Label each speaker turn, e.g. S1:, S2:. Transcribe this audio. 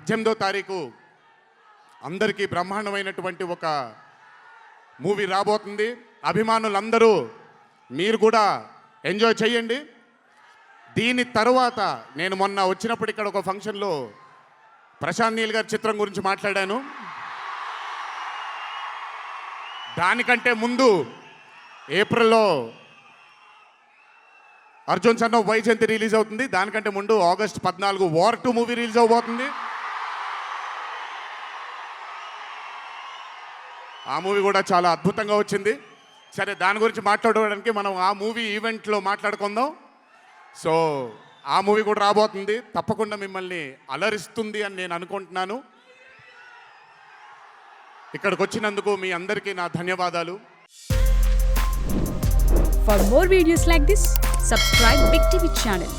S1: 18వ తారీఖు అందరికీ బ్రహ్మాండమైనటువంటి ఒక మూవీ రాబోతుంది. అభిమానులందరూ మీరు కూడా ఎంజాయ్ చేయండి. దీని తర్వాత నేను మొన్న వచ్చినప్పుడు ఇక్కడ ఒక ఫంక్షన్లో ప్రశాంత్ నీల్ గారి చిత్రం గురించి మాట్లాడాను. దానికంటే ముందు ఏప్రిల్లో Arjun son of Vyjayanthi release అవుతుంది. దానికంటే ముందు ఆగస్ట్ 14 వార్ 2 మూవీ రిలీజ్ అవబోతుంది. ఆ మూవీ కూడా చాలా అద్భుతంగా వచ్చింది. సరే, దాని గురించి మాట్లాడడానికి మనం ఆ మూవీ ఈవెంట్లో మాట్లాడుకుందాం. సో ఆ మూవీ కూడా రాబోతుంది. తప్పకుండా మిమ్మల్ని అలరిస్తుంది అని నేను అనుకుంటున్నాను. ఇక్కడికి వచ్చినందుకు మీ అందరికీ నా ధన్యవాదాలు.
S2: For more videos like this, subscribe Big TV channel.